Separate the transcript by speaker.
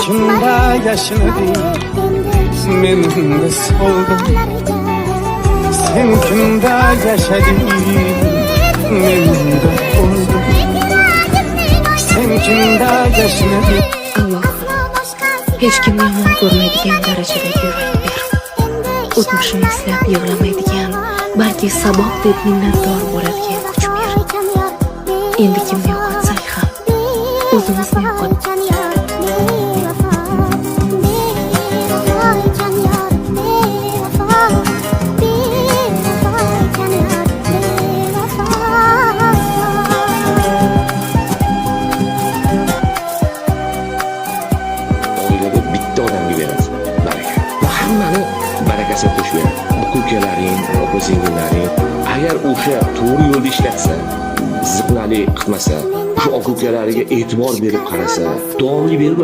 Speaker 1: kimda yashnading, men unda so'ldim. Sen kimda yashading, men unda o'ldim. Sen kimda yashnading.
Speaker 2: Alloh, hech kim yomon ko'rmaydigan darajadagi yurak ber. O'tmishini eslab yig'lamaydigan, balki saboq deb minnatdor bo'ladigan kuch ber. Endi kimni yo'qotsak ham, o'zimizni yo'qot.
Speaker 3: Oilada bitta odamga berasiz baraka. Va hammani barakasi qo'shib beradi. Aka-ukalaring, opa-singillaring agar o'sha to'g'ri yo'lda ishlatsa, ziqnali qilmasa, shu aka-ukalariga e'tibor berib qarasa, davomli berib